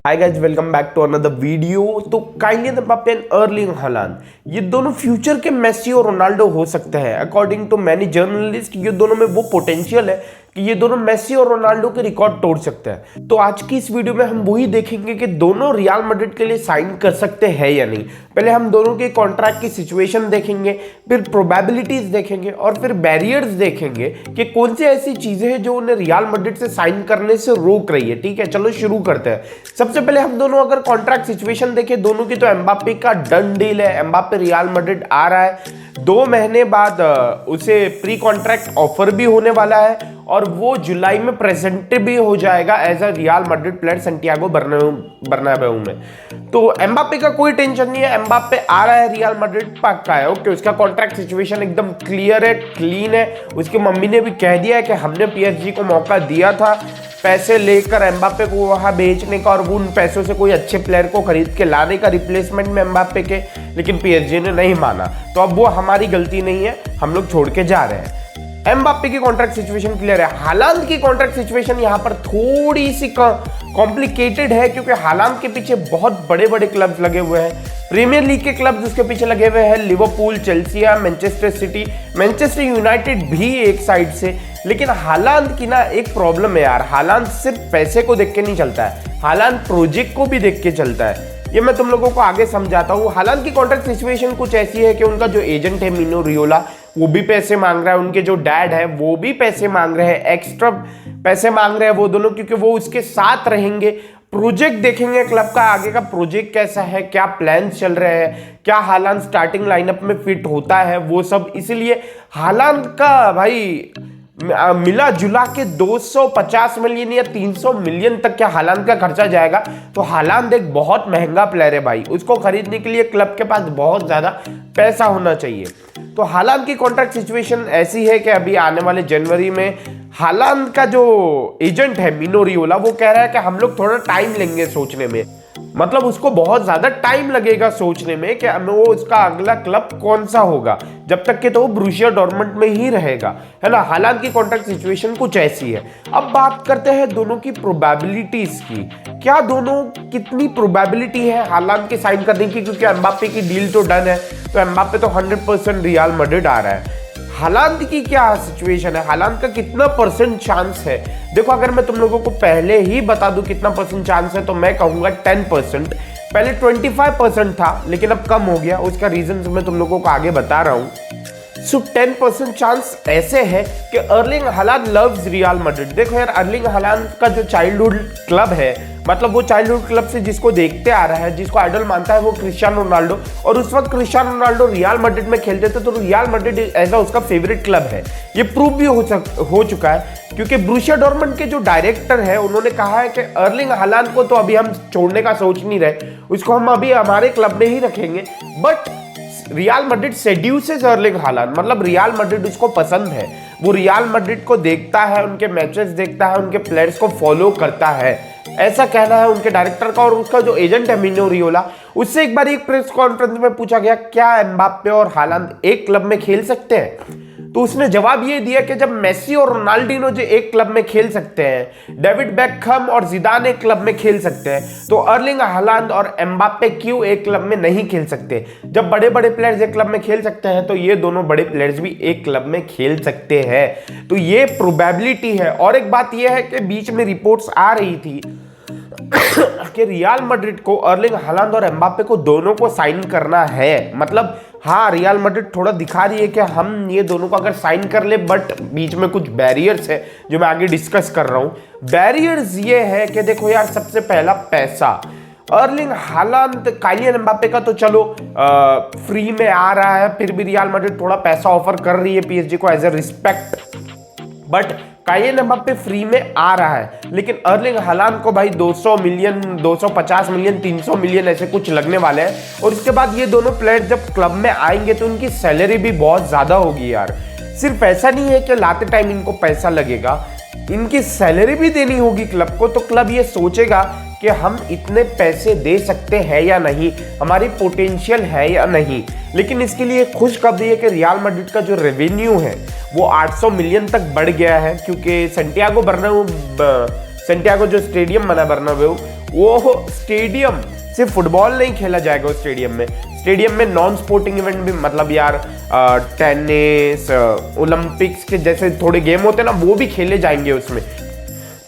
Hi guys, welcome back to another video. तो Kylian Mbappe and Erling Haaland, ये दोनों future के Messi और रोनाल्डो हो सकते हैं। अकॉर्डिंग टू मैनी जर्नलिस्ट, ये दोनों में वो पोटेंशियल है कि ये दोनों मेसी और रोनाल्डो के रिकॉर्ड तोड़ सकते हैं। तो आज की इस वीडियो में हम वही देखेंगे कि दोनों रियल मैड्रिड के लिए साइन कर सकते हैं या नहीं। पहले हम दोनों के कॉन्ट्रैक्ट की सिचुएशन देखेंगे, फिर प्रोबेबिलिटीज देखेंगे और फिर बैरियर्स देखेंगे कि कौन सी ऐसी चीजें हैं जो उन्हें रियल मैड्रिड से साइन करने से रोक रही है। ठीक है, चलो शुरू करते हैं। सबसे पहले हम दोनों अगर कॉन्ट्रैक्ट सिचुएशन देखें दोनों की, तो एम्बाप्पे का डन डील है। एम्बाप्पे रियल मैड्रिड आ रहा है, 2 महीने बाद उसे प्री कॉन्ट्रैक्ट ऑफर भी होने वाला है और वो जुलाई में प्रेजेंट भी हो जाएगा as a Real Madrid player Santiago Bernabeu में। तो एम्बाप्पे का कोई टेंशन नहीं है, एम्बाप्पे आ रहा है, रियल मैड्रिड पक्का है। ओके, उसका कॉन्ट्रैक्ट सिचुएशन एकदम क्लियर है, क्लीन है। उसकी मम्मी ने भी कह दिया है कि हमने पीएसजी को मौका दिया था पैसे लेकर एम्बाप्पे को वहां बेचने का और वो उन पैसों से कोई अच्छे प्लेयर को खरीद के लाने का रिप्लेसमेंट में एम्बाप्पे के, लेकिन पीएसजी ने नहीं माना। तो अब वो हमारी गलती नहीं है, हम लोग छोड़ के जा रहे हैं। एम्बाप्पे की कॉन्ट्रैक्ट सिचुएशन क्लियर है। हालांड की कॉन्ट्रैक्ट सिचुएशन यहाँ पर थोड़ी सी कॉम्प्लिकेटेड है, क्योंकि हालांड के पीछे बहुत बड़े बड़े क्लब्स लगे हुए हैं। प्रीमियर लीग के क्लब्स उसके पीछे लगे हुए हैं, Liverpool, Chelsea, Manchester city, Manchester United भी एक साइड से। लेकिन हालांड की ना एक प्रॉब्लम है यार, हालांड सिर्फ पैसे को देख के नहीं चलता है, हालांड प्रोजेक्ट को भी देख के चलता है। ये मैं तुम लोगों को आगे समझाता हूँ। हालांकि कॉन्ट्रैक्ट सिचुएशन कुछ ऐसी है कि उनका जो एजेंट है मीनो रियोला, वो भी पैसे मांग रहा है, उनके जो डैड है वो भी पैसे मांग रहे हैं, एक्स्ट्रा पैसे मांग रहे हैं वो दोनों, क्योंकि वो उसके साथ रहेंगे। प्रोजेक्ट देखेंगे क्लब का, आगे का प्रोजेक्ट कैसा है, क्या प्लान्स चल रहे हैं, क्या हालांड स्टार्टिंग लाइनअप में फिट होता है, वो सब। इसलिए हालांड का भाई मिला जुला के 250 मिलियन या 300 मिलियन तक क्या हालांड का खर्चा जाएगा। तो हालांड एक बहुत महंगा प्लेयर है भाई, उसको खरीदने के लिए क्लब के पास बहुत ज्यादा पैसा होना चाहिए। तो हालांड की कॉन्ट्रैक्ट सिचुएशन ऐसी है कि अभी आने वाले जनवरी में हालांड का जो एजेंट है मीनो रियोला, वो कह रहा है कि हम लोग थोड़ा टाइम लेंगे सोचने में। मतलब उसको बहुत ज्यादा टाइम लगेगा सोचने में कि वो उसका अगला क्लब कौन सा होगा, जब तक कि तो वो ब्रूसिया डॉर्टमुंड में ही रहेगा, है ना। हालांड की कॉन्ट्रैक्ट सिचुएशन कुछ ऐसी है। अब बात करते हैं दोनों की प्रोबेबिलिटीज की। क्या दोनों कितनी प्रोबेबिलिटी है हालांड के साइन करने की, क्योंकि एम्बाप्पे की डील तो डन है, तो एम्बाप्पे तो 100% रियल मैड्रिड आ रहा है। हालांड की क्या सिचुएशन है, हालांड का कितना परसेंट चांस है। देखो, अगर मैं तुम लोगों को पहले ही बता दूं कितना परसेंट चांस है, तो मैं कहूंगा 10%। पहले 25% था, लेकिन अब कम हो गया। उसका रीजन मैं तुम लोगों को आगे बता रहा हूं। सो 10% चांस ऐसे है कि अर्लिंग हालांड लव्स रियल मैड्रिड। देखो यार, अर्लिंग हालांड का जो चाइल्डहुड क्लब है, मतलब वो चाइल्डहुड क्लब से जिसको देखते आ रहा है, जिसको आइडल मानता है, वो क्रिस्टियानो रोनाल्डो। और उस वक्त क्रिस्टियानो रोनाल्डो रियल मैड्रिड में खेलते थे, तो रियल मैड्रिड ऐसा उसका फेवरेट क्लब है। ये प्रूव भी हो चुका है, क्योंकि ब्रूसिया डॉर्टमुंड के जो डायरेक्टर है उन्होंने कहा है कि अर्लिंग हालांड को तो अभी हम छोड़ने का सोच नहीं रहे, उसको हम अभी हमारे क्लब में ही रखेंगे। But Real Madrid seduces Erling Haaland, मतलब रियल मैड्रिड उसको पसंद है, वो रियल मैड्रिड को देखता है, उनके मैचेस देखता है, उनके प्लेयर्स को फॉलो करता है, ऐसा कहना है उनके डायरेक्टर का। और उसका जो एजेंट है मीनो रियोला, उससे एक बार एक प्रेस कॉन्फ्रेंस में पूछा गया क्या एम्बाप्पे और हालांड एक क्लब में खेल सकते हैं, तो उसने जवाब ये दिया कि जब मेसी और रोनाल्डिनो जो एक क्लब में खेल सकते हैं, डेविड बेकहम और जिदान एक क्लब में खेल सकते हैं, तो अर्लिंग हालांड और एम्बाप्पे क्यों एक क्लब में नहीं खेल सकते। जब बड़े बड़े प्लेयर्स एक क्लब में खेल सकते हैं, तो ये दोनों बड़े प्लेयर्स भी एक क्लब में खेल सकते हैं। तो ये प्रोबेबिलिटी है। और एक बात यह है कि बीच में रिपोर्ट्स आ रही थी कि रियल मैड्रिड को अर्लिंग हालांड और एम्बाप्पे को दोनों को साइन करना है। मतलब हाँ, रियल मैड्रिड थोड़ा दिखा रही है कि हम ये दोनों को अगर साइन कर ले, बट बीच में कुछ बैरियर्स है जो मैं आगे डिस्कस कर रहा हूं। बैरियर्स ये है कि देखो यार, सबसे पहला पैसा। अर्लिंग हालांड, काइलियन एम्बाप्पे का तो चलो फ्री में आ रहा है, फिर भी रियल मैड्रिड थोड़ा पैसा ऑफर कर रही है पीएसजी को as a respect. But Kylian Mbappe free में आ रहा है, लेकिन अर्लिंग हालांड को भाई 200 मिलियन, 250 मिलियन, 300 मिलियन ऐसे कुछ लगने वाले हैं। और इसके बाद ये दोनों प्लेयर जब क्लब में आएंगे तो उनकी सैलरी भी बहुत ज्यादा होगी यार। सिर्फ ऐसा नहीं है कि लाते टाइम इनको पैसा लगेगा, इनकी सैलरी भी देनी होगी क्लब को। तो क्लब ये सोचेगा कि हम इतने पैसे दे सकते हैं या नहीं, हमारी पोटेंशियल है या नहीं। लेकिन इसके लिए खुशखबरी है कि रियल मैड्रिड का जो रेवेन्यू है वो 800 मिलियन तक बढ़ गया है, क्योंकि सैंटियागो जो स्टेडियम बना बर्नाब्यू, वो स्टेडियम सिर्फ फुटबॉल नहीं खेला जाएगा उस स्टेडियम में नॉन स्पोर्टिंग इवेंट भी, मतलब यार टेनिस, ओलंपिक्स के जैसे थोड़े गेम होते हैं ना, वो भी खेले जाएंगे उसमें।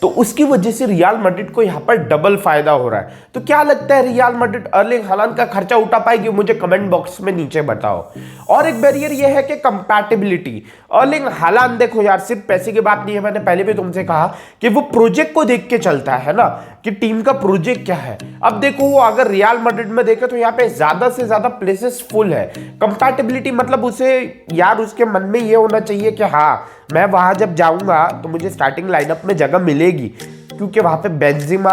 तो उसकी वजह से रियल मैड्रिड को यहाँ पर डबल फायदा हो रहा है। तो क्या लगता है रियल मैड्रिड अर्लिंग हालांड का खर्चा उठा पाएगी? मुझे कमेंट बॉक्स में नीचे बताओ। और एक बैरियर ये है कि कंपैटिबिलिटी। अर्लिंग हालांड देखो यार, सिर्फ पैसे की बात नहीं है, मैंने पहले भी तुमसे कहा कि वो प्रोजेक्ट को देख के चलता है ना, कि टीम का प्रोजेक्ट क्या है। अब देखो वो अगर रियल मैड्रिड में देखे तो यहाँ पे ज्यादा से ज्यादा प्लेसेस फुल है। कंपैटिबिलिटी मतलब उसे यार उसके मन में ये होना चाहिए कि हाँ मैं वहां जब जाऊंगा तो मुझे स्टार्टिंग लाइनअप में जगह मिलेगी, क्योंकि वहां पे बेंजिमा,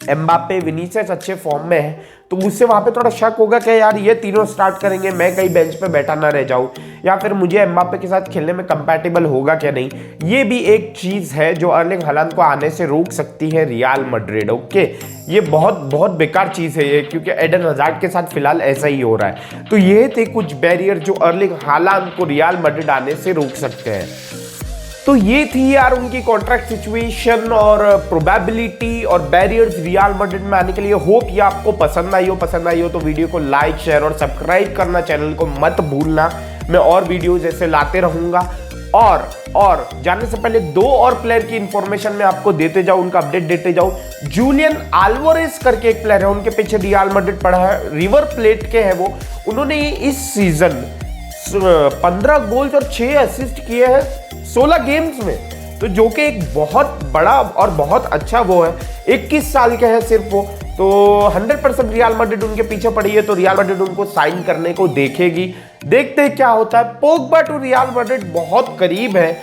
एम्बापे, विनीसियस अच्छे फॉर्म में है। तो मुझसे वहां पे थोड़ा शक होगा कि यार ये तीनों स्टार्ट करेंगे, मैं कहीं बेंच पे बैठा ना रह जाऊं, या फिर मुझे एम्बापे के साथ खेलने में कंपैटिबल होगा क्या नहीं। ये भी एक चीज है जो अर्लिंग हालांड को आने से रोक सकती है रियल मैड्रिड। ओके, ये बहुत बहुत बेकार चीज है ये, क्योंकि एडन हजार्ड के साथ फिलहाल ऐसा ही हो रहा है। तो ये थे कुछ बैरियर जो अर्लिंग हालांड को रियल मैड्रिड आने से रोक सकते हैं। तो ये थी यार उनकी कॉन्ट्रैक्ट सिचुएशन और प्रोबेबिलिटी और बैरियर्स रियल मैड्रिड में आने के लिए। होप ये आपको पसंद आई हो तो वीडियो को लाइक, शेयर और सब्सक्राइब करना चैनल को मत भूलना। मैं और वीडियोज ऐसे लाते रहूंगा। और जाने से पहले दो और प्लेयर की इंफॉर्मेशन मैं आपको देते जाऊं, उनका अपडेट देते जाऊं। जूलियन अल्वारेज करके एक प्लेयर है, उनके पीछे रियल मैड्रिड पड़ा है, रिवर प्लेट के हैं वो। उन्होंने इस सीजन 15 गोल्स और 6 असिस्ट किए हैं 16 गेम्स में, तो जो कि एक बहुत बड़ा और बहुत अच्छा वो है। 21 साल के हैं सिर्फ वो। तो 100% रियल मैड्रिड उनके पीछे पड़ी है, तो रियल मैड्रिड उनको साइन करने को देखेगी। देखते हैं क्या होता है। पोग्बा टू रियल मैड्रिड बहुत करीब है,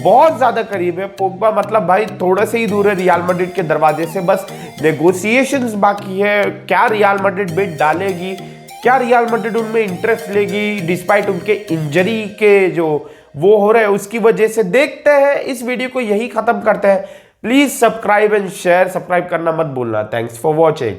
बहुत ज्यादा करीब है। पोग्बा मतलब भाई थोड़ा से ही दूर है रियल मैड्रिड के दरवाजे से, बस नेगोशिएशंस बाकी है। क्या रियल मैड्रिड बिड डालेगी, क्या रियल मैड्रिड उनमें इंटरेस्ट लेगी डिस्पाइट उनके इंजरी के जो वो हो रहे हैं उसकी वजह से। देखते हैं। इस वीडियो को यही खत्म करते हैं। Please subscribe and share, subscribe करना मत भूलना। Thanks for watching.